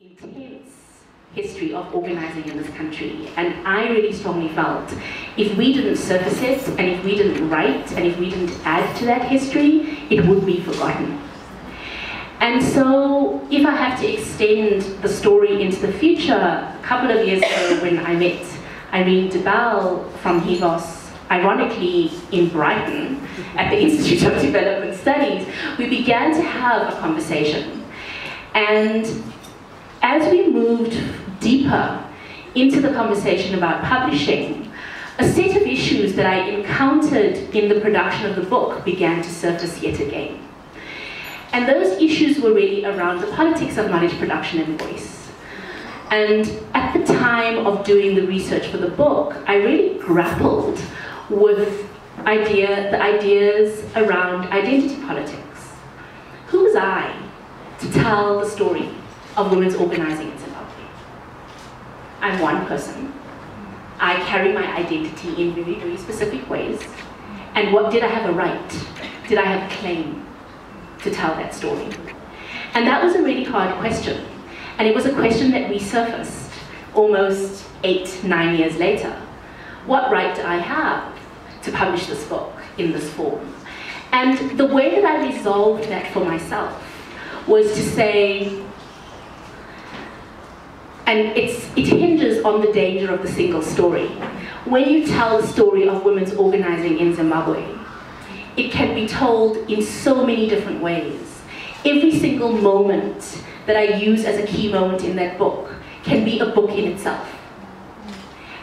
intense history of organizing in this country, and I really strongly felt if we didn't surface it, and if we didn't write, and if we didn't add to that history, it would be forgotten. And so if I have to extend the story into the future, a couple of years ago when I met Irene Debal from HIVOS, ironically in Brighton at the Institute of Development Studies, we began to have a conversation. And as we moved deeper into the conversation about publishing, a set of issues that I encountered in the production of the book began to surface yet again. And those issues were really around the politics of knowledge production and voice. And at the time of doing the research for the book, I really grappled with the ideas around identity politics. Who was I to tell the story of women's organizing in Zimbabwe? I'm one person. I carry my identity in very, very specific ways. And what did I have a right? Did I have a claim to tell that story? And that was a really hard question. And it was a question that resurfaced almost 8-9 years later. What right do I have to publish this book in this form? And the way that I resolved that for myself was to say, and it hinges on the danger of the single story. When you tell the story of women's organizing in Zimbabwe, it can be told in so many different ways. Every single moment that I use as a key moment in that book can be a book in itself.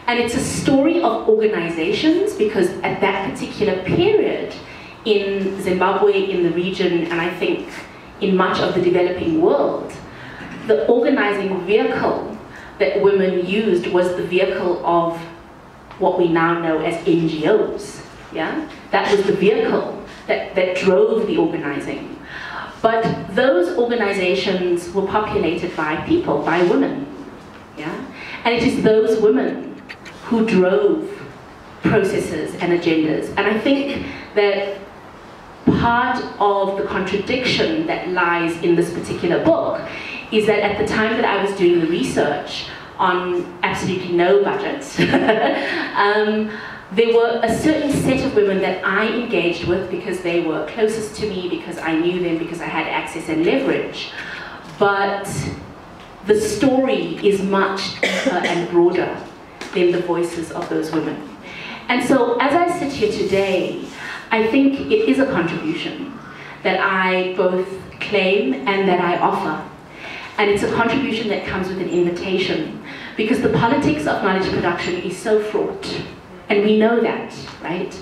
And it's a story of organizations, because at that particular period in Zimbabwe, in the region, and I think in much of the developing world, the organizing vehicle that women used was the vehicle of what we now know as NGOs. Yeah? That was the vehicle that drove the organizing. But those organizations were populated by people, by women. Yeah? And it is those women who drove processes and agendas. And I think that part of the contradiction that lies in this particular book is that at the time that I was doing the research on absolutely no budget, there were a certain set of women that I engaged with because they were closest to me, because I knew them, because I had access and leverage. But the story is much deeper and broader than the voices of those women. And so as I sit here today, I think it is a contribution that I both claim and that I offer. And it's a contribution that comes with an invitation, because the politics of knowledge production is so fraught. And we know that, right?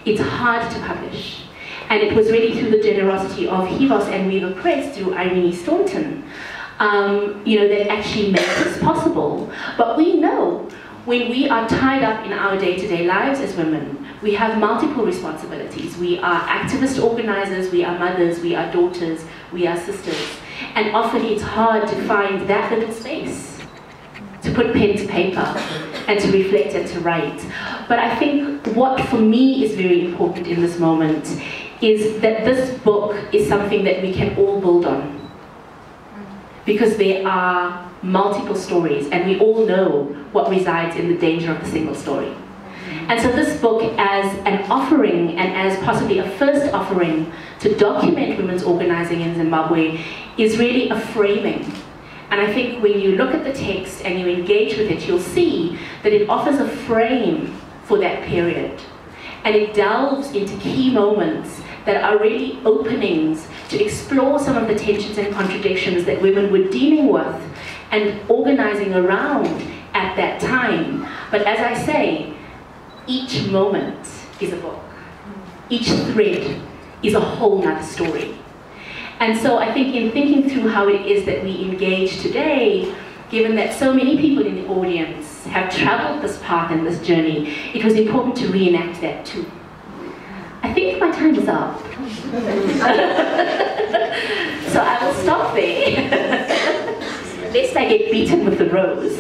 It's hard to publish. And it was really through the generosity of HIVOS and Weaver Press, through Irene Staunton, that actually made this possible. But we know when we are tied up in our day-to-day lives as women, we have multiple responsibilities. We are activist organizers, we are mothers, we are daughters, we are sisters. And often it's hard to find that little space to put pen to paper and to reflect and to write. But I think what for me is very important in this moment is that this book is something that we can all build on. Because there are multiple stories, and we all know what resides in the danger of the single story. And so this book, as an offering, and as possibly a first offering to document women's organizing in Zimbabwe, is really a framing. And I think when you look at the text and you engage with it, you'll see that it offers a frame for that period. And it delves into key moments that are really openings to explore some of the tensions and contradictions that women were dealing with and organizing around at that time. But as I say, each moment is a book. Each thread is a whole nother story. And so I think in thinking through how it is that we engage today, given that so many people in the audience have traveled this path and this journey, it was important to reenact that too. I think my time is up. So I will stop there, lest I get beaten with the rose.